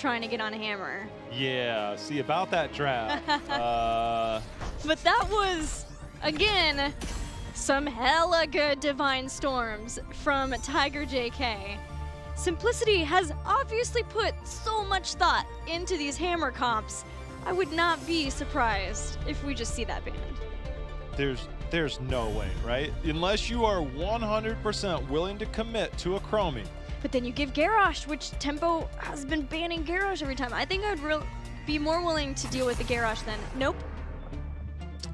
trying to get on a hammer. Yeah, see about that draft. But that was, again, some hella good Divine Storms from Tiger JK. Simplicity has obviously put so much thought into these hammer comps. I would not be surprised if we just see that banned. There's no way, right? Unless you are 100% willing to commit to a Chromie. But then you give Garrosh, which Tempo has been banning Garrosh every time. I think I'd be more willing to deal with the Garrosh than, nope.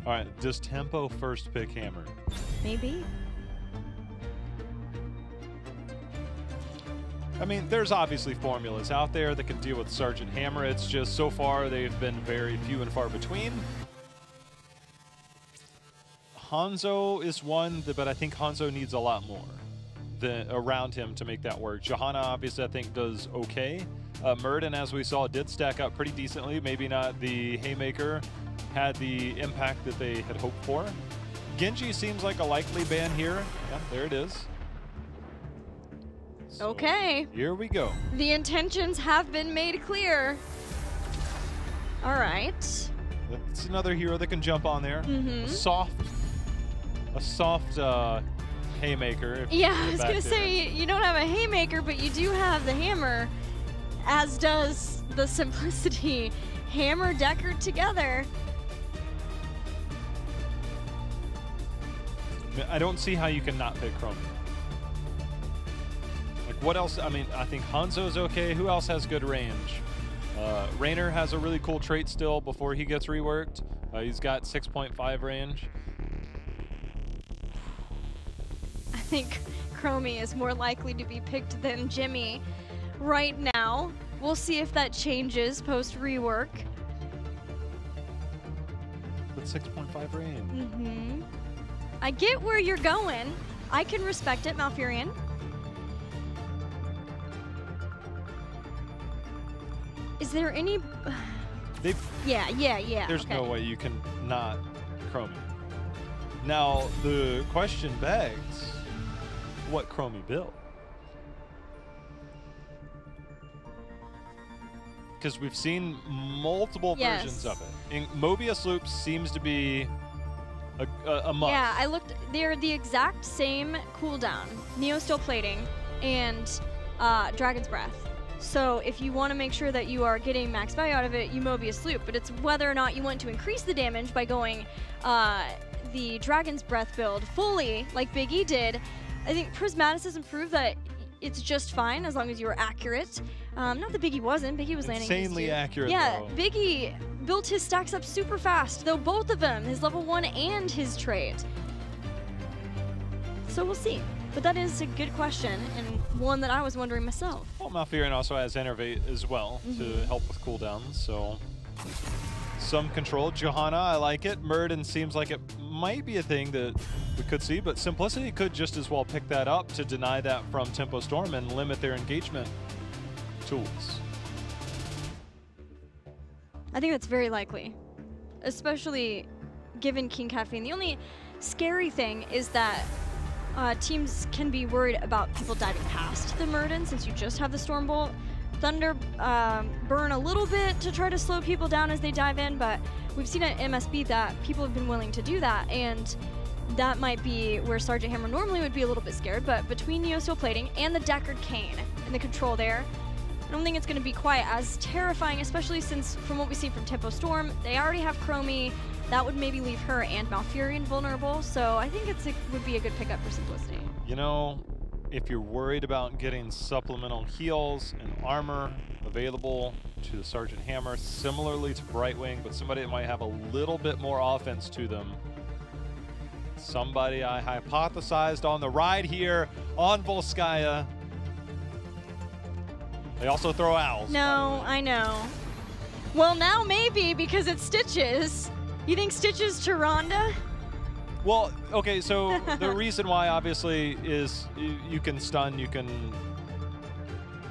All right, does Tempo first pick hammer? Maybe. I mean, there's obviously formulas out there that can deal with Sergeant Hammer. It's just so far they've been very few and far between. Hanzo is one, but I think Hanzo needs a lot more around him to make that work. Johanna, obviously, I think does okay. Murden, as we saw, did stack up pretty decently. Maybe not the Haymaker had the impact that they had hoped for. Genji seems like a likely ban here. Yeah, there it is. So okay. Here we go. The intentions have been made clear. All right. That's another hero that can jump on there. A soft Haymaker. Yeah, I was gonna say, you don't have a Haymaker, but you do have the hammer, as does the Simplicity. Hammer Deckard together. I don't see how you can not pick Chromie. Like, what else? I mean, I think Hanzo's okay. Who else has good range? Raynor has a really cool trait still before he gets reworked. He's got 6.5 range. I think Chromie is more likely to be picked than Jimmy right now. We'll see if that changes post-rework. With 6.5 range. I get where you're going. I can respect it, Malfurion. Is there any... Yeah. There's no way you can not Chromie. Now, the question begs, what Chromie build? Because we've seen multiple versions of it. And Mobius Loop seems to be a must. Yeah, I looked. They're the exact same cooldown. Neo Steel Plating and Dragon's Breath. So if you want to make sure that you are getting max value out of it, you Mobius Loop. But it's whether or not you want to increase the damage by going the Dragon's Breath build fully, like Big E did. I think Prismatis has improved that it's just fine as long as you are accurate. Not that Big E wasn't. Big E was landing insanely accurate. Yeah, though. Big E built his stacks up super fast, though both of them, his level 1 and his trait. So we'll see. But that is a good question, and one that I was wondering myself. Well, Malfurion also has Enervate as well to help with cooldowns, so some control. Johanna, I like it. Murden seems like it might be a thing that we could see, but Simplicity could just as well pick that up to deny that from Tempo Storm and limit their engagement tools. I think that's very likely, especially given King Caffeine. The only scary thing is that teams can be worried about people diving past the Murden since you just have the Stormbolt. Thunder burn a little bit to try to slow people down as they dive in, but we've seen at MSB that people have been willing to do that, and that might be where Sergeant Hammer normally would be a little bit scared, but between Neo Steel Plating and the Deckard Cane and the control there, I don't think it's going to be quite as terrifying, especially since from what we see from Tempo Storm, they already have Chromie. That would maybe leave her and Malfurion vulnerable, so I think it would be a good pickup for Simplicity. You know, if you're worried about getting supplemental heals and armor available to the Sergeant Hammer, similarly to Brightwing, but somebody that might have a little bit more offense to them, somebody I hypothesized on the ride here on Volskaya. They also throw owls. No, I know. Well, now maybe because it's Stitches. You think Stitches to Rhonda? Well, okay, so the reason why obviously is you can stun, you can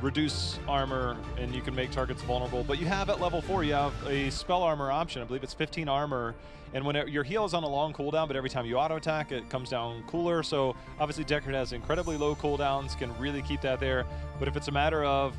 reduce armor, and you can make targets vulnerable, but you have at level 4, you have a spell armor option. I believe it's 15 armor, and when your heal is on a long cooldown, but every time you auto attack, it comes down cooler. So obviously Deckard has incredibly low cooldowns, can really keep that there. But if it's a matter of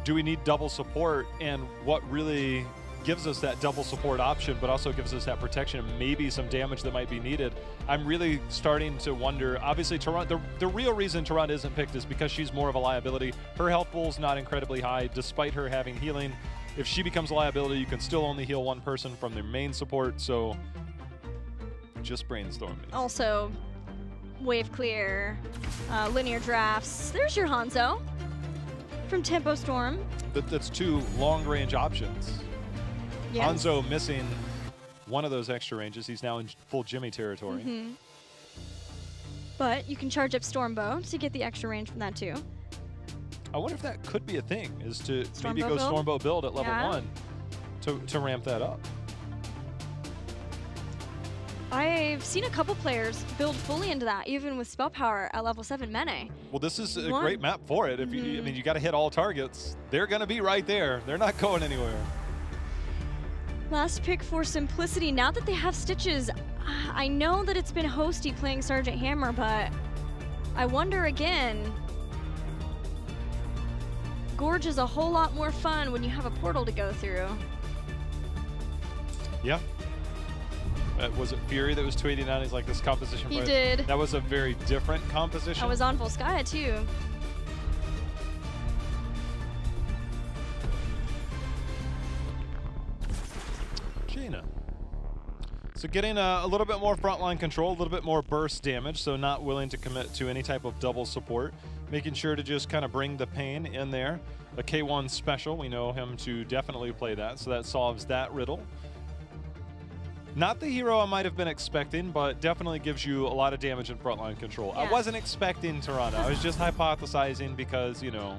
do we need double support, and what really gives us that double support option, but also gives us that protection and maybe some damage that might be needed. I'm really starting to wonder. Obviously, the real reason Tyrande isn't picked is because she's more of a liability. Her health pool's not incredibly high, despite her having healing. If she becomes a liability, you can still only heal one person from their main support, so just brainstorming. Also, wave clear, linear drafts. There's your Hanzo from Tempo Storm. That's 2 long-range options. Yes. Hanzo missing one of those extra ranges. He's now in full Jimmy territory. But you can charge up Stormbow to get the extra range from that too. I wonder if that could be a thing, is to maybe Stormbow go build? Stormbow build at level 1 to ramp that up. I've seen a couple players build fully into that, even with spell power at level 7 Mene. Well, this is a great map for it. If you, I mean, you got to hit all targets. They're going to be right there. They're not going anywhere. Last pick for simplicity. Now that they have Stitches, I know that it's been hosty playing Sergeant Hammer, but I wonder again. Gorge is a whole lot more fun when you have a portal to go through. Yeah. Was it Fury that was tweeting out? He's like, this composition. He did. That was a very different composition. I was on Volskaya too. Jaina. So getting a little bit more frontline control, a little bit more burst damage, so not willing to commit to any type of double support. Making sure to just kind of bring the pain in there. A K1 special, we know him to definitely play that, so that solves that riddle. Not the hero I might have been expecting, but definitely gives you a lot of damage in frontline control. Yeah. I wasn't expecting Tyrande. I was just hypothesizing because, you know,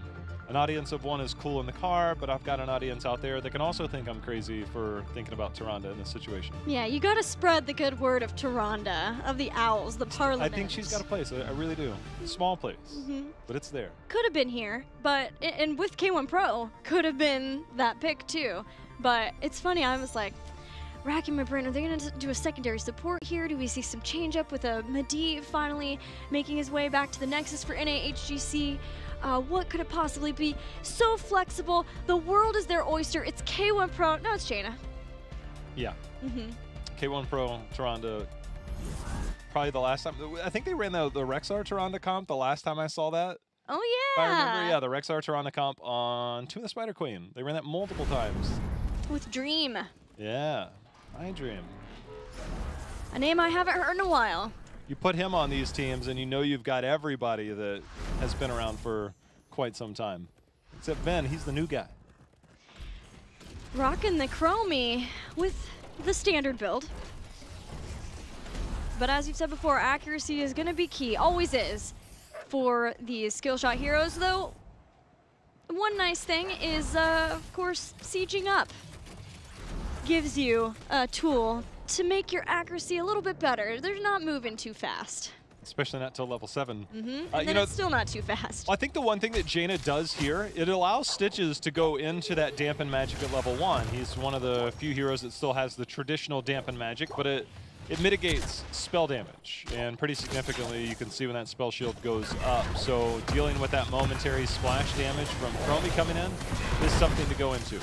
an audience of 1 is cool in the car, but I've got an audience out there that can also think I'm crazy for thinking about Tyrande in this situation. Yeah, you gotta spread the good word of Tyrande, of the Owls, the Parliament. I think she's got a place. I really do. Small place, but it's there. Could have been here, but, and with K1 Pro, could have been that pick too. But it's funny, I was like, racking my brain, are they going to do a secondary support here? Do we see some change up with a Medivh finally making his way back to the Nexus for NA HGC? What could it possibly be? So flexible. The world is their oyster. It's K1 Pro. No, it's Jaina. Yeah. K1 Pro, Tyrande. Probably the last time. I think they ran the Rexar Tyrande comp the last time I saw that. Oh, yeah. If I remember, yeah, the Rexar Tyrande comp on Tomb of the Spider Queen. They ran that multiple times. With Dream. Yeah. My Dream. A name I haven't heard in a while. You put him on these teams and you know you've got everybody that has been around for quite some time. Except Ben, he's the new guy. Rocking the Chromie with the standard build. But as you've said before, accuracy is going to be key. Always is for these skill shot heroes, though. One nice thing is, of course, sieging up gives you a tool to make your accuracy a little bit better. They're not moving too fast. Especially not till level 7. And then it's still not too fast. I think the one thing that Jaina does here, it allows Stitches to go into that dampen magic at level 1. He's one of the few heroes that still has the traditional dampen magic, but it mitigates spell damage. And pretty significantly, you can see when that spell shield goes up. So dealing with that momentary splash damage from Chromie coming in is something to go into.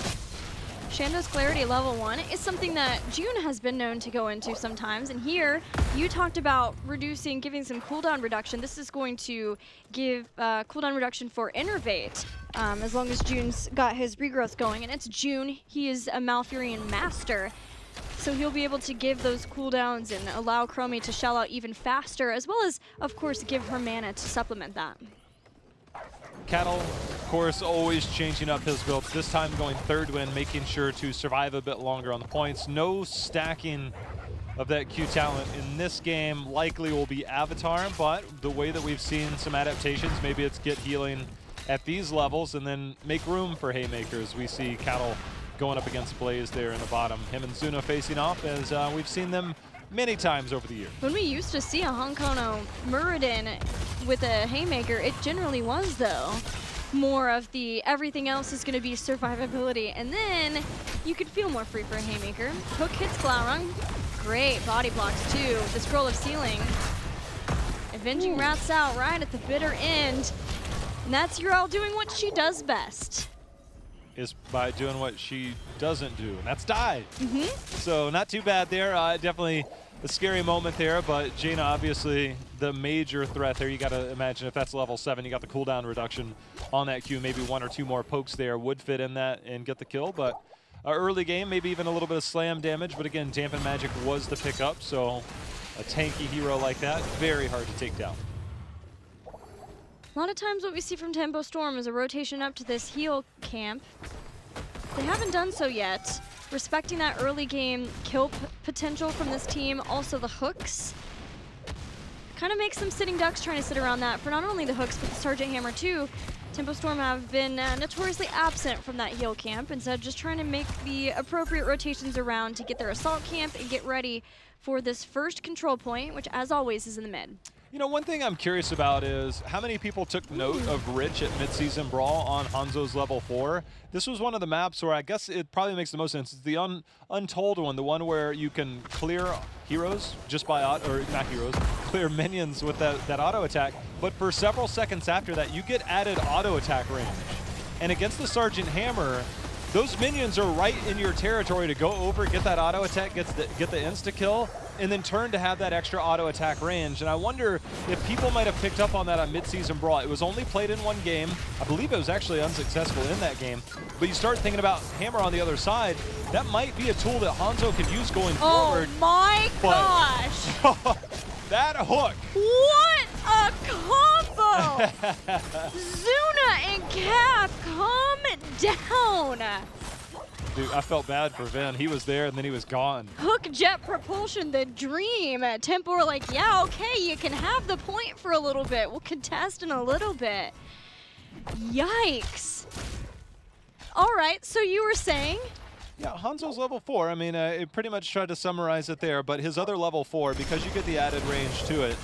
Shando's Clarity level 1 is something that June has been known to go into sometimes, and here you talked about giving some cooldown reduction. This is going to give cooldown reduction for Innervate, as long as June's got his regrowth going, and it's June. He is a Malfurion master, so he'll be able to give those cooldowns and allow Chromie to shell out even faster, as well as, of course, give her mana to supplement that. Cattle, of course, always changing up his build. This time going third win, making sure to survive a bit longer on the points. No stacking of that Q talent in this game likely will be Avatar, but the way that we've seen some adaptations, maybe it's get healing at these levels and then make room for Haymakers. We see Cattle going up against Blaze there in the bottom. Him and Zuna facing off as we've seen them many times over the years. When we used to see a Honkono Muradin with a Haymaker, it generally was, though, more of the everything else is going to be survivability, and then you could feel more free for a Haymaker. Hook hits Glaurung. Great body blocks, too. The Scroll of Sealing. Avenging Rats out right at the bitter end. And that's Yrel doing what she does best. is by doing what she doesn't do, and that's die. Mm-hmm. So not too bad there. Definitely a scary moment there, but Jaina obviously the major threat there. You got to imagine if that's level 7, you got the cooldown reduction on that Q. Maybe 1 or 2 more pokes there would fit in that and get the kill, but early game, maybe even a little bit of slam damage, but again, Dampen Magic was the pickup, so a tanky hero like that, very hard to take down. A lot of times what we see from Tempo Storm is a rotation up to this heal camp. They haven't done so yet. Respecting that early game kill potential from this team, also the hooks. Kind of makes them sitting ducks trying to sit around that for not only the hooks, but the Sergeant Hammer too. Tempo Storm have been notoriously absent from that heal camp, instead just trying to make the appropriate rotations around to get their assault camp and get ready for this first control point, which as always is in the mid. You know, one thing I'm curious about is how many people took note of Rich at Mid-Season Brawl on Hanzo's level 4. This was one of the maps where I guess it probably makes the most sense. It's the Untold one, the one where you can clear heroes just by or not heroes, clear minions with that auto attack. But for several seconds after that, you get added auto attack range. And against the Sergeant Hammer, those minions are right in your territory to go over, get that auto attack, get the insta kill, and then turn to have that extra auto attack range. And I wonder if people might have picked up on that on Mid-Season Brawl. It was only played in 1 game. I believe it was actually unsuccessful in that game. But you start thinking about Hammer on the other side, that might be a tool that Hanzo could use going forward. Oh my gosh! That hook! What a combo! Zuna and Cap, calm down! Dude, I felt bad for Vin. He was there and then he was gone. Hook jet propulsion, the dream. Tempo were like, yeah, okay, you can have the point for a little bit. We'll contest in a little bit. Yikes. All right, so you were saying? Yeah, Hanzo's level 4. I mean, it pretty much tried to summarize it there, but his other level 4, because you get the added range to it,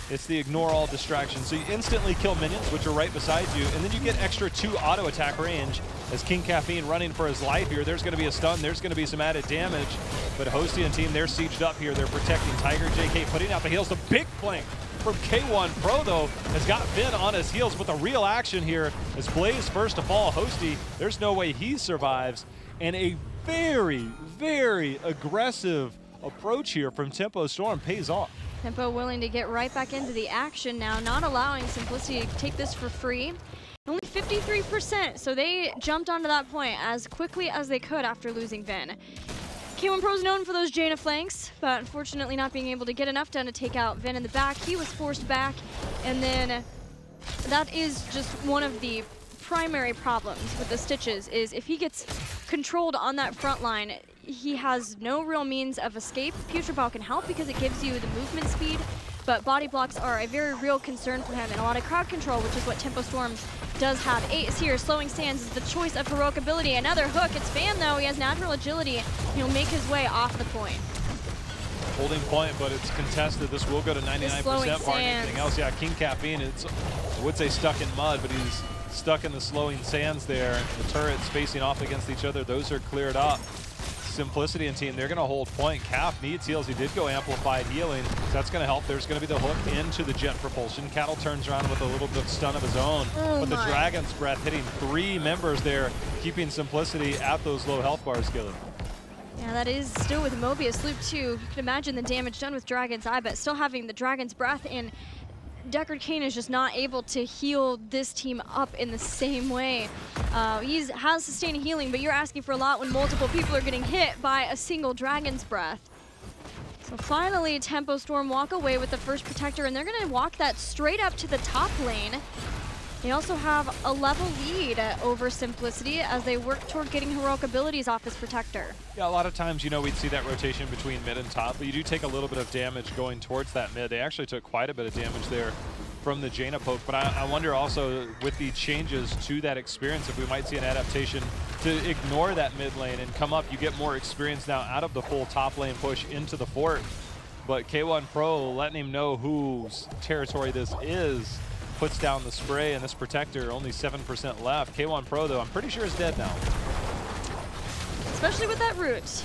it's the ignore all distractions. So you instantly kill minions, which are right beside you, and then you get extra 2 auto attack range. As King Caffeine running for his life here, there's going to be a stun, there's going to be some added damage. But Hosty and team, they're sieged up here. They're protecting Tiger JK, putting out the heals. The big flank from K1 Pro, though, has got Vin on his heels with the real action here. As Blaze first to fall, Hosty, there's no way he survives. And a very, very aggressive approach here from Tempo Storm pays off. Tempo willing to get right back into the action now, not allowing Simplicity to take this for free. Only 53%, so they jumped onto that point as quickly as they could after losing Vin. K1 Pro's known for those Jaina flanks, but unfortunately not being able to get enough done to take out Vin in the back. He was forced back, and then that is just one of the primary problems with the Stitches, is if he gets controlled on that front line, he has no real means of escape. Putrid Ball can help because it gives you the movement speed, but body blocks are a very real concern for him, and a lot of crowd control, which is what Tempo Storm does have. 8 is here, slowing stands is the choice of heroic ability. Another hook, it's Fan though, he has natural agility. He'll make his way off the point. Holding point, but it's contested. This will go to 99% or anything else. Yeah, King Caffeine, it's, I would say stuck in mud, but he's stuck in the slowing sands there. The turrets facing off against each other, those are cleared up. Simplicity and team, they're going to hold point. Cap needs heals. He did go amplified healing, so that's going to help. There's going to be the hook into the jet propulsion. Cattle turns around with a little bit of stun of his own, but the Dragon's Breath hitting 3 members there, keeping Simplicity at those low health bars, Gillen. Yeah, that is still with Mobius Loop too. You can imagine the damage done with Dragon's Eye, but still having the Dragon's Breath in. Deckard Cain is just not able to heal this team up in the same way. He has sustained healing, but you're asking for a lot when multiple people are getting hit by a single Dragon's Breath. So finally, Tempo Storm walk away with the first Protector, and they're going to walk that straight up to the top lane. They also have a level lead over Simplicity as they work toward getting heroic abilities off this Protector. Yeah, a lot of times, you know, we'd see that rotation between mid and top, but you do take a little bit of damage going towards that mid. They actually took quite a bit of damage there from the Jaina poke, but I wonder also with the changes to that experience if we might see an adaptation to ignore that mid lane and come up. You get more experience now out of the full top lane push into the fort, but K1 Pro letting him know whose territory this is. Puts down the spray, and this Protector, only 7% left. K1 Pro, though, I'm pretty sure is dead now. Especially with that root.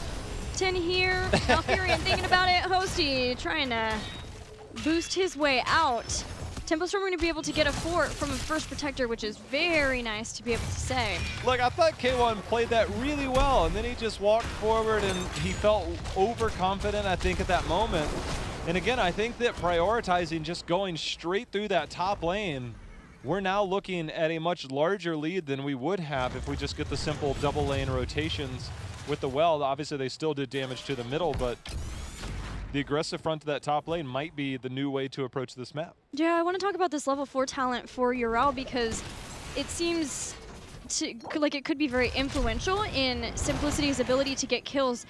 10 here, Alfurian thinking about it. Hosty trying to boost his way out. Tempo Storm are going to be able to get a fort from a first protector, which is very nice to be able to say. Look, I thought K1 played that really well, and then he just walked forward and he felt overconfident, I think, at that moment. And again, I think that prioritizing just going straight through that top lane, we're now looking at a much larger lead than we would have if we just get the simple double lane rotations with the well. Obviously, they still did damage to the middle, but the aggressive front to that top lane might be the new way to approach this map. Yeah, I want to talk about this level 4 talent for Urel because it seems like it could be very influential in Simplicity's ability to get kills.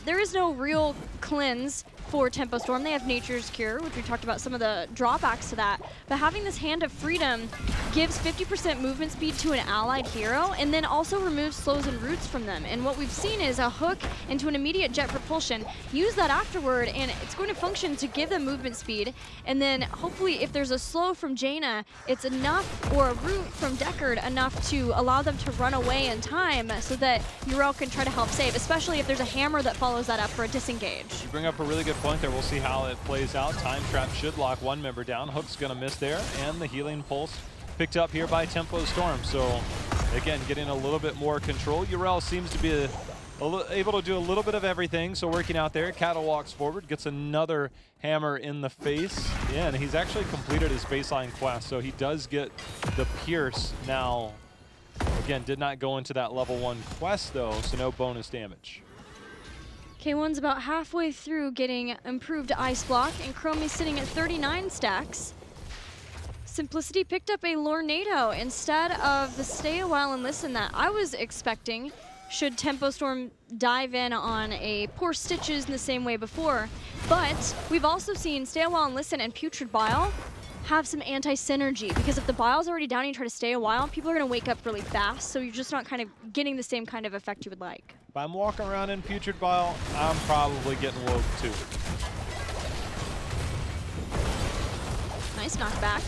There is no real cleanse for Tempo Storm. They have Nature's Cure, which we talked about some of the drawbacks to that. But having this Hand of Freedom gives 50% movement speed to an allied hero and then also removes slows and roots from them. And what we've seen is a hook into an immediate jet propulsion. Use that afterward and it's going to function to give them movement speed. And then hopefully if there's a slow from Jaina, it's enough, or a root from Deckard, enough to allow them to run away in time so that Urel can try to help save, especially if there's a hammer that follows that up for a disengage. You bring up a really good point there. We'll see how it plays out. Time Trap should lock one member down. Hook's gonna miss there, and the healing pulse picked up here by Tempo Storm. So again, getting a little bit more control. Urel seems to be able to do a little bit of everything, so working out there. Cattle walks forward, gets another hammer in the face. Yeah, and he's actually completed his baseline quest, so he does get the Pierce now. Again, did not go into that level 1 quest though, so no bonus damage. K1's about halfway through getting improved Ice Block, and Chromie's sitting at 39 stacks. Simplicity picked up a Lornado instead of the Stay a While and Listen that I was expecting should Tempo Storm dive in on a Poor Stitches in the same way before. But we've also seen Stay a While and Listen and Putrid Bile have some anti-synergy, because if the Bile's already down and you try to stay a while, people are going to wake up really fast, so you're just not kind of getting the same kind of effect you would like. If I'm walking around in Putrid Bile, I'm probably getting woke too. Nice knockback.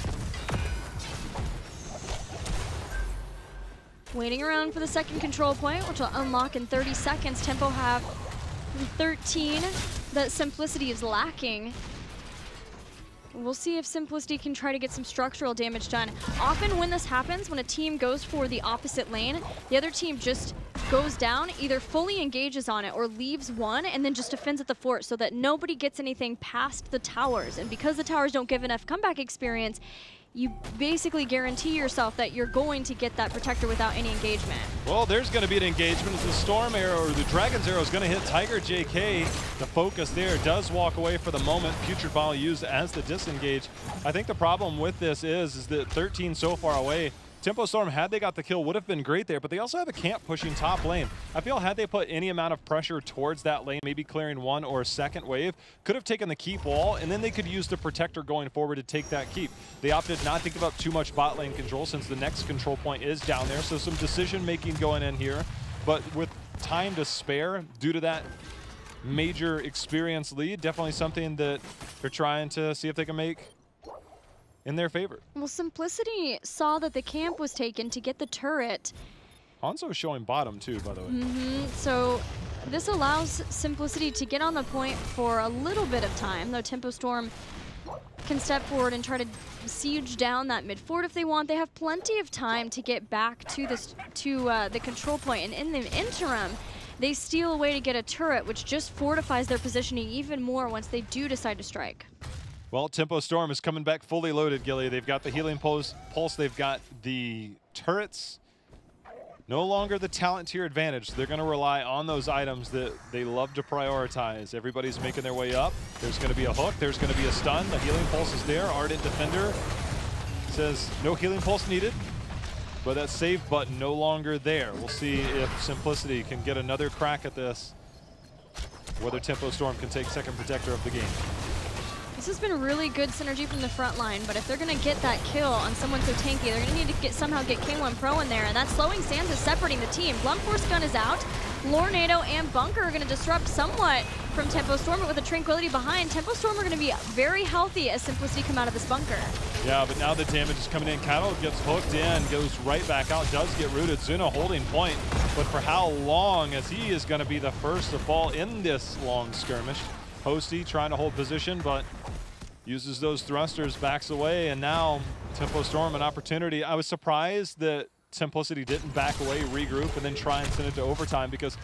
Waiting around for the second control point, which will unlock in 30 seconds. Tempo have 13 that Simplicity is lacking. We'll see if Simplicity can try to get some structural damage done. Often when this happens, when a team goes for the opposite lane, the other team just goes down, either fully engages on it or leaves one and then just defends at the fort so that nobody gets anything past the towers. And because the towers don't give enough comeback experience, you basically guarantee yourself that you're going to get that protector without any engagement. Well, there's going to be an engagement as the Storm Arrow, or the Dragon's Arrow, is going to hit Tiger JK. The focus there does walk away for the moment. Putrid Bile used as the disengage. I think the problem with this is that 13 so far away. Tempo Storm, had they got the kill, would have been great there, but they also have a camp pushing top lane. I feel had they put any amount of pressure towards that lane, maybe clearing one or a second wave, could have taken the keep wall, and then they could use the protector going forward to take that keep. They opted not to give up too much bot lane control since the next control point is down there, so some decision making going in here, but with time to spare due to that major experience lead, definitely something that they're trying to see if they can make in their favor. Well, Simplicity saw that the camp was taken to get the turret. Hanzo's showing bottom too, by the way. So this allows Simplicity to get on the point for a little bit of time, though Tempo Storm can step forward and try to siege down that mid fort if they want. They have plenty of time to get back to this the control point, and in the interim, they steal away to get a turret, which just fortifies their positioning even more once they do decide to strike. Well, Tempo Storm is coming back fully loaded, Gilly. They've got the healing pulse, they've got the turrets. No longer the talent tier advantage. They're going to rely on those items that they love to prioritize. Everybody's making their way up. There's going to be a hook. There's going to be a stun. The healing pulse is there. Ardent Defender says no healing pulse needed, but that save button no longer there. We'll see if Simplicity can get another crack at this, whether Tempo Storm can take second protector of the game. This has been really good synergy from the front line, but if they're going to get that kill on someone so tanky, they're going to need to somehow get K1 Pro in there, and that slowing sands is separating the team. Blunt Force Gun is out. Lornado and Bunker are going to disrupt somewhat from Tempo Storm, but with a Tranquility behind, Tempo Storm are going to be very healthy as Simplicity come out of this bunker. Yeah, but now the damage is coming in. Cattle gets hooked in, goes right back out, does get rooted. Zuna holding point, but for how long, as he is going to be the first to fall in this long skirmish. Posty trying to hold position, but Uses those thrusters, backs away, and now Tempo Storm an opportunity. I was surprised that Simplicity didn't back away, regroup, and then try and send it to overtime because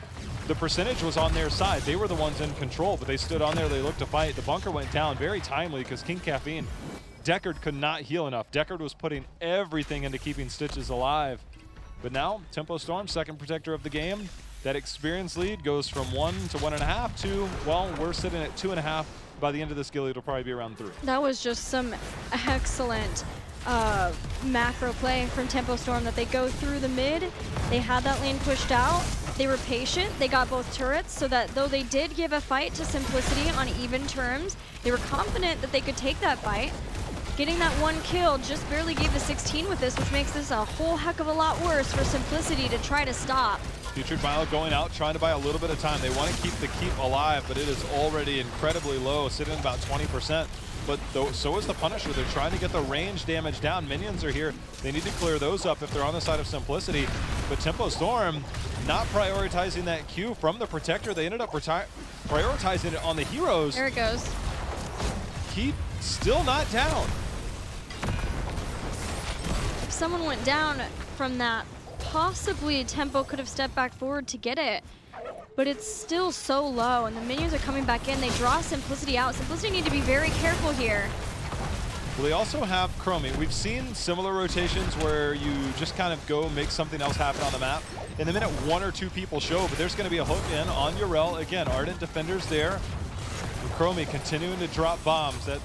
the percentage was on their side. They were the ones in control, but they stood on there, they looked to fight. The bunker went down very timely because King Caffeine, Deckard could not heal enough. Deckard was putting everything into keeping Stitches alive. But now, Tempo Storm, second protector of the game. That experience lead goes from 1 to 1.5 to, well, we're sitting at 2.5. By the end of this skill, it'll probably be around 3. That was just some excellent macro play from Tempo Storm that they go through the mid. They had that lane pushed out. They were patient. They got both turrets so that though they did give a fight to Simplicity on even terms, they were confident that they could take that fight. Getting that 1 kill just barely gave the 16 with this, which makes this a whole heck of a lot worse for Simplicity to try to stop. Featured Violet going out, trying to buy a little bit of time. They want to keep the keep alive, but it is already incredibly low, sitting at about 20%. But so is the Punisher. They're trying to get the range damage down. Minions are here. They need to clear those up if they're on the side of Simplicity. But Tempo Storm not prioritizing that Q from the Protector. They ended up prioritizing it on the heroes. There it goes. Keep still not down. If someone went down from that, possibly Tempo could have stepped back forward to get it, but it's still so low, and the minions are coming back in. They draw Simplicity out. Simplicity need to be very careful here. Well, they also have Chromie. We've seen similar rotations where you just kind of go make something else happen on the map. In the minute 1 or 2 people show, but there's going to be a hook in on Urel. Again, Ardent Defenders there. And Chromie continuing to drop bombs. That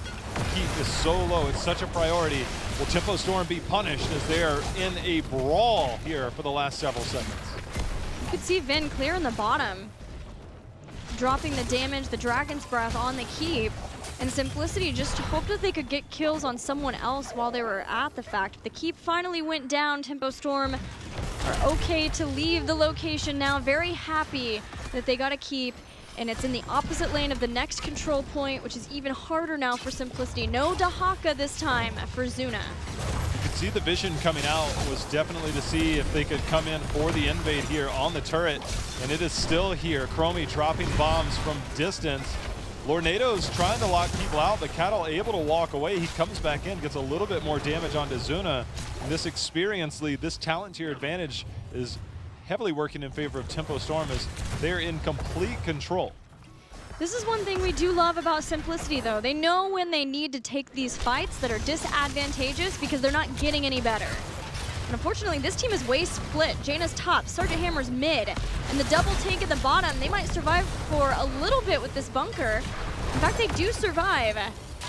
keep is so low. It's such a priority. Will Tempo Storm be punished as they are in a brawl here for the last several seconds? You could see Vin clear in the bottom, dropping the damage, the Dragon's Breath on the keep, and Simplicity just hoped that they could get kills on someone else while they were at the fact. The keep finally went down. Tempo Storm are okay to leave the location now, very happy that they got a keep, and it's in the opposite lane of the next control point, which is even harder now for Simplicity. No Dahaka this time for Zuna. You could see the vision coming out was definitely to see if they could come in for the invade here on the turret, and it is still here. Chromie dropping bombs from distance. Lornado's trying to lock people out, but Cattle able to walk away. He comes back in, gets a little bit more damage onto Zuna. And this experience lead, this talent tier advantage is heavily working in favor of Tempo Storm as they're in complete control. This is one thing we do love about Simplicity, though. They know when they need to take these fights that are disadvantageous because they're not getting any better. And unfortunately, this team is way split. Jaina's top, Sergeant Hammer's mid, and the double tank at the bottom. They might survive for a little bit with this bunker. In fact, they do survive,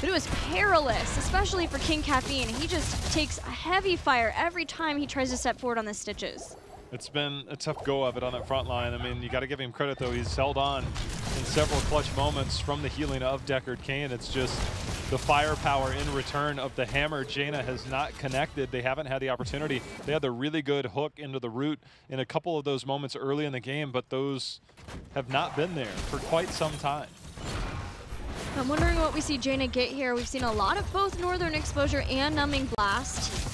but it was perilous, especially for King Caffeine. He just takes a heavy fire every time he tries to step forward on the Stitches. It's been a tough go of it on that front line. I mean, you got to give him credit, though. He's held on in several clutch moments from the healing of Deckard Cain. It's just the firepower in return of the hammer. Jaina has not connected. They haven't had the opportunity. They had the really good hook into the root in a couple of those moments early in the game, but those have not been there for quite some time. I'm wondering what we see Jaina get here. We've seen a lot of both Northern Exposure and Numbing Blast.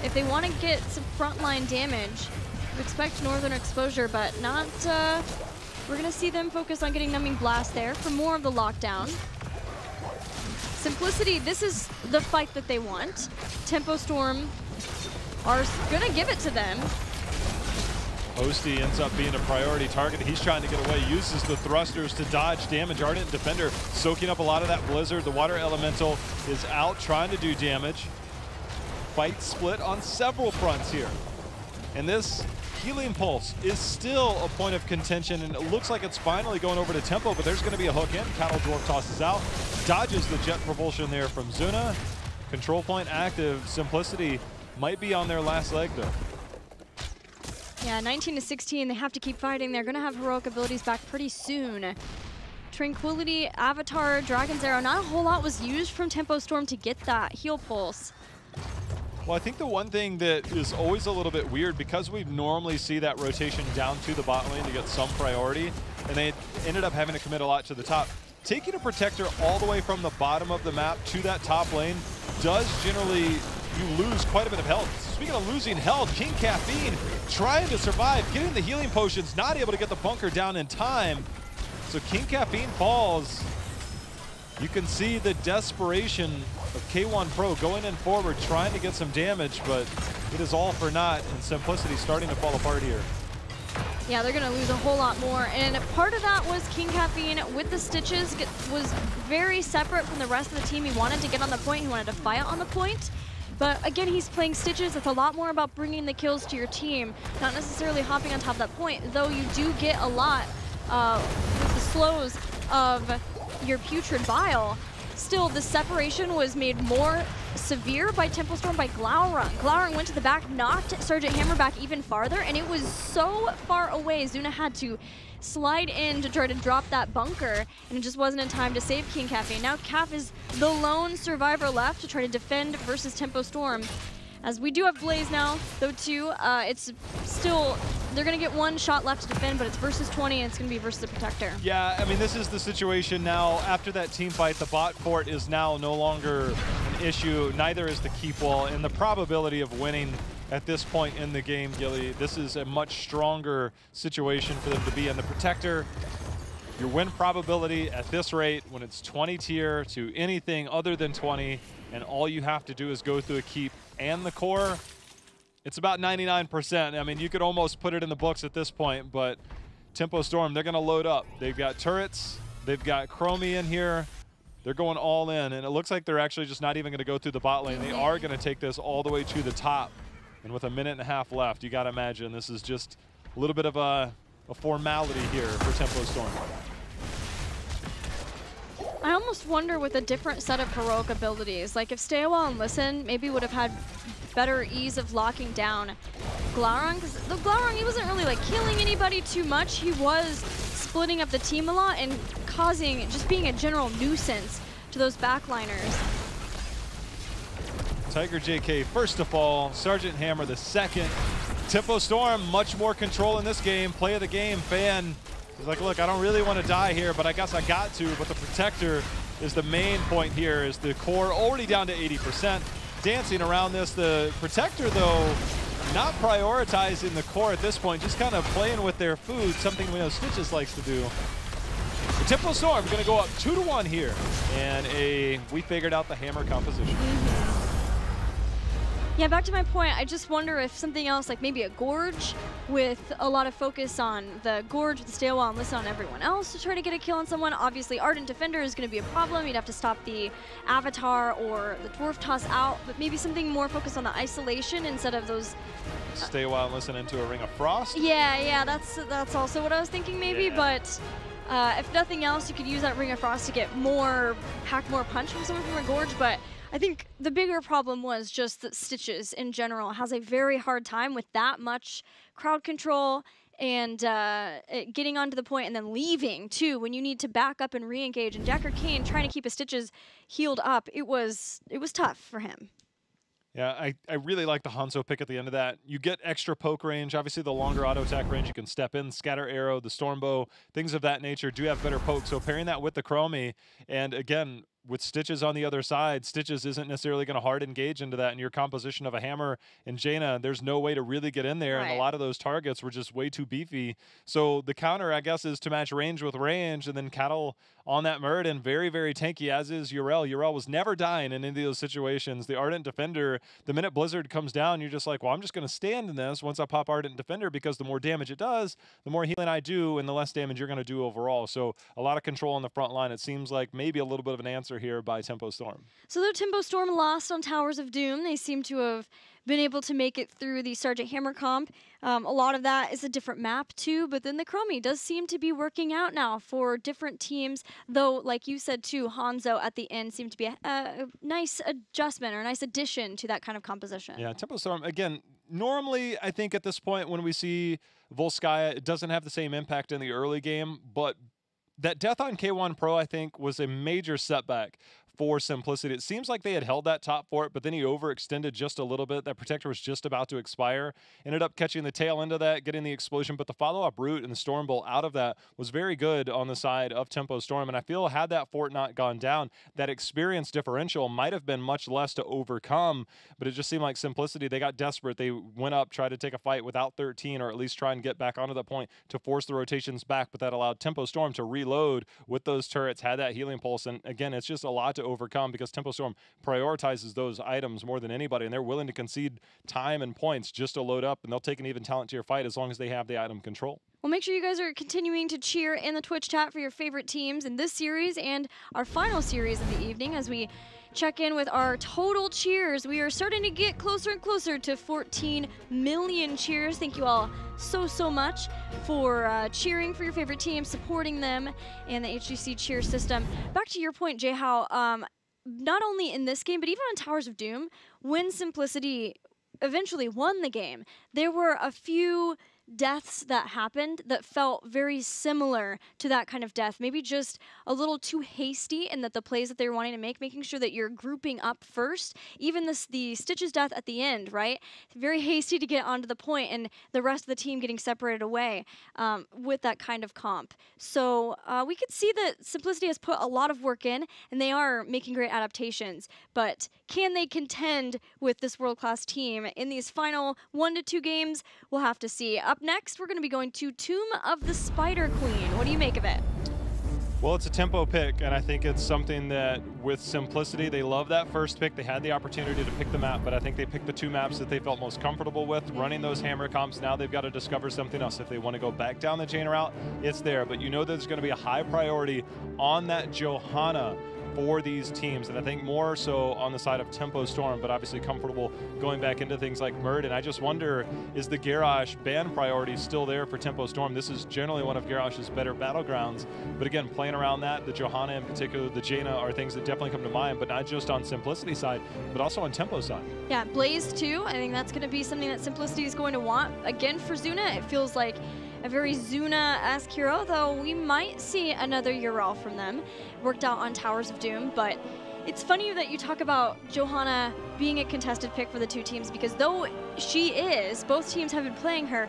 If they want to get some frontline damage, we expect Northern Exposure, but not, we're going to see them focus on getting Numbing Blast there for more of the lockdown. Simplicity, this is the fight that they want. Tempo Storm are going to give it to them. Hosty ends up being a priority target. He's trying to get away, uses the thrusters to dodge damage. Ardent Defender soaking up a lot of that Blizzard. The Water Elemental is out trying to do damage. Fight split on several fronts here. And this Healing Pulse is still a point of contention, and it looks like it's finally going over to Tempo, but there's going to be a hook in. Cattle Dwarf tosses out, dodges the jet propulsion there from Zuna. Control point active. Simplicity might be on their last leg, though. Yeah, 19 to 16, they have to keep fighting. They're going to have heroic abilities back pretty soon. Tranquility, Avatar, Dragon's Arrow, not a whole lot was used from Tempo Storm to get that heal pulse. Well, I think the one thing that is always a little bit weird, because we normally see that rotation down to the bot lane to get some priority, and they ended up having to commit a lot to the top. Taking a Protector all the way from the bottom of the map to that top lane does generally, you lose quite a bit of health. Speaking of losing health, King Caffeine trying to survive, getting the healing potions, not able to get the bunker down in time. So King Caffeine falls. You can see the desperation of K1 Pro going in forward, trying to get some damage, but it is all for naught, and Simplicity starting to fall apart here. Yeah, they're going to lose a whole lot more. And part of that was King Caffeine with the Stitches was very separate from the rest of the team. He wanted to get on the point. He wanted to fight on the point. But again, he's playing Stitches. It's a lot more about bringing the kills to your team, not necessarily hopping on top of that point, though you do get a lot with the slows of your Putrid Bile. Still, the separation was made more severe by Tempo Storm by Glaurung. Glaurung went to the back, knocked Sergeant Hammer back even farther, and it was so far away, Zuna had to slide in to try to drop that bunker, and it just wasn't in time to save King Caffeine. Now Caff is the lone survivor left to try to defend versus Tempo Storm. As we do have Blaze now, though, too. It's still, they're going to get one shot left to defend, but it's versus 20, and it's going to be versus the Protector. Yeah, I mean, this is the situation now. After that team fight, the bot fort is now no longer an issue. Neither is the keep wall, and the probability of winning at this point in the game, Gilly, this is a much stronger situation for them to be in. The Protector, your win probability at this rate, when it's 20 tier to anything other than 20, and all you have to do is go through a keep and the core, it's about 99%. I mean, you could almost put it in the books at this point, but Tempo Storm, they're going to load up. They've got turrets, they've got Chromie in here, they're going all in, and it looks like they're actually just not even going to go through the bot lane. They are going to take this all the way to the top, and with a minute and a half left, you got to imagine this is just a little bit of a formality here for Tempo Storm. I almost wonder with a different set of heroic abilities, like if Stay a While and Listen maybe would have had better ease of locking down Glaurung, because the Glaurung, he wasn't really like killing anybody too much. He was splitting up the team a lot and causing, just being a general nuisance to those backliners. Tiger JK first to fall, Sergeant Hammer the second. Tempo Storm, much more control in this game. Play of the game fan. He's like, look, I don't really want to die here, but I guess I got to. But the Protector is the main point here, is the core already down to 80%. Dancing around this. The Protector, though, not prioritizing the core at this point, just kind of playing with their food, something we know Stitches likes to do. The Tempo Storm going to go up 2-1 here. And we figured out the Hammer composition. Yeah, back to my point, I just wonder if something else, like maybe a Gorge with a lot of focus on the Gorge with the Stay a While and Listen on everyone else to try to get a kill on someone. Obviously, Ardent Defender is going to be a problem. You'd have to stop the Avatar or the Dwarf Toss out, but maybe something more focused on the isolation instead of those... Stay a While and Listen into a Ring of Frost? Yeah, that's also what I was thinking maybe, but... if nothing else, you could use that Ring of Frost to get more, pack more punch from someone from a Gorge, but I think the bigger problem was just that Stitches in general has a very hard time with that much crowd control and getting onto the point and then leaving too when you need to back up and re-engage. And Jacker Kane trying to keep his Stitches healed up, it was tough for him. Yeah, I really like the Hanzo pick at the end of that. You get extra poke range. Obviously, the longer auto attack range, you can step in, scatter arrow, the storm bow, things of that nature do have better poke. So pairing that with the Chromie, and again, with Stitches on the other side, Stitches isn't necessarily going to hard engage into that. In your composition of a Hammer and Jaina, there's no way to really get in there, right. And a lot of those targets were just way too beefy. So the counter, I guess, is to match range with range, and then Cattle on that Muradin, very, very tanky, as is Yrel. Yrel was never dying in any of those situations. The Ardent Defender, the minute Blizzard comes down, you're just like, well, I'm just going to stand in this once I pop Ardent Defender, because the more damage it does, the more healing I do, and the less damage you're going to do overall. So a lot of control on the front line. It seems like maybe a little bit of an answer here by Tempo Storm. So though Tempo Storm lost on Towers of Doom, they seem to have been able to make it through the Sergeant Hammer comp. A lot of that is a different map too, but then the Chromie does seem to be working out now for different teams, though, like you said too, Hanzo at the end seemed to be a nice adjustment or a nice addition to that kind of composition. Yeah, Tempo Storm, again, normally I think at this point when we see Volskaya, it doesn't have the same impact in the early game, but that death on K1 Pro, I think, was a major setback for Simplicity. It seems like they had held that top fort, but then he overextended just a little bit. That protector was just about to expire. Ended up catching the tail end of that, getting the explosion, but the follow-up route and the Storm Bolt out of that was very good on the side of Tempo Storm, and I feel had that fort not gone down, that experience differential might have been much less to overcome, but it just seemed like Simplicity, they got desperate. They went up, tried to take a fight without 13, or at least try and get back onto the point to force the rotations back, but that allowed Tempo Storm to reload with those turrets, had that healing pulse, and again, it's just a lot to overcome because Tempo Storm prioritizes those items more than anybody, and they're willing to concede time and points just to load up, and they'll take an even talent to your fight as long as they have the item control. Well, make sure you guys are continuing to cheer in the Twitch chat for your favorite teams in this series and our final series of the evening as we check in with our total cheers. We are starting to get closer and closer to 14 million cheers. Thank you all so much for cheering for your favorite team, supporting them, and the HGC cheer system. Back to your point, Jay, how not only in this game, but even on Towers of Doom, when Simplicity eventually won the game, there were a few deaths that happened that felt very similar to that kind of death. Maybe just a little too hasty in that the plays that they were wanting to make, making sure that you're grouping up first. Even the Stitch's death at the end, right? Very hasty to get onto the point and the rest of the team getting separated away with that kind of comp. So we could see that Simplicity has put a lot of work in and they are making great adaptations, but can they contend with this world-class team in these final 1 to 2 games? We'll have to see. Up next, we're going to be going to Tomb of the Spider Queen. What do you make of it? Well, it's a tempo pick, and I think it's something that with Simplicity, they love that first pick. They had the opportunity to pick the map, but I think they picked the 2 maps that they felt most comfortable with, running those hammer comps. Now they've got to discover something else. If they want to go back down the chain route, it's there, but you know there's going to be a high priority on that Johanna for these teams, and I think more so on the side of Tempo Storm, but obviously comfortable going back into things like Murd. And I just wonder, is the Garrosh ban priority still there for Tempo Storm? This is generally one of Garrosh's better battlegrounds, but again, playing around that, the Johanna in particular, the Jaina are things that definitely come to mind, but not just on Simplicity side, but also on Tempo side. Yeah, Blaze too. I think that's going to be something that Simplicity is going to want. Again, for Zuna, it feels like a very Zuna-esque hero, though we might see another Ural from them. Worked out on Towers of Doom, but it's funny that you talk about Johanna being a contested pick for the 2 teams, because though she is, both teams have been playing her,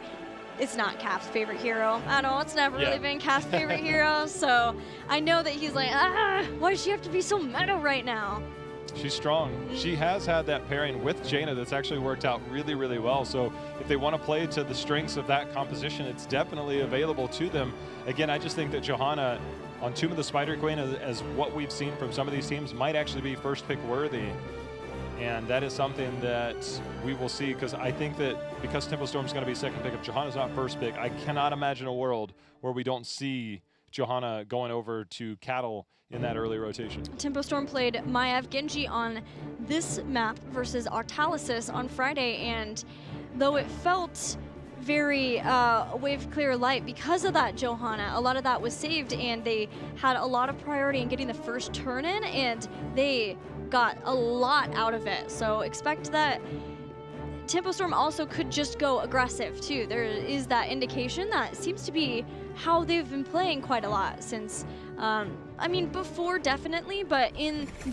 it's not Cap's favorite hero at all. It's never really been Cap's favorite hero, so I know that he's like, why does she have to be so meta right now? She's strong. She has had that pairing with Jaina that's actually worked out really, really well. So if they want to play to the strengths of that composition, it's definitely available to them. Again, I just think that Johanna on Tomb of the Spider Queen, as what we've seen from some of these teams, might actually be first pick worthy. And that is something that we will see, because I think that because Tempo Storm's going to be second pick, if Johanna's not first pick, I cannot imagine a world where we don't see Johanna going over to Cattle in that early rotation. Tempo Storm played Maiev Genji on this map versus Octalysis on Friday, and though it felt very wave clear light because of that Johanna, a lot of that was saved, and they had a lot of priority in getting the first turn in, and they got a lot out of it. So expect that Tempo Storm also could just go aggressive too. There is that indication that seems to be how they've been playing quite a lot since, I mean, before definitely, but in the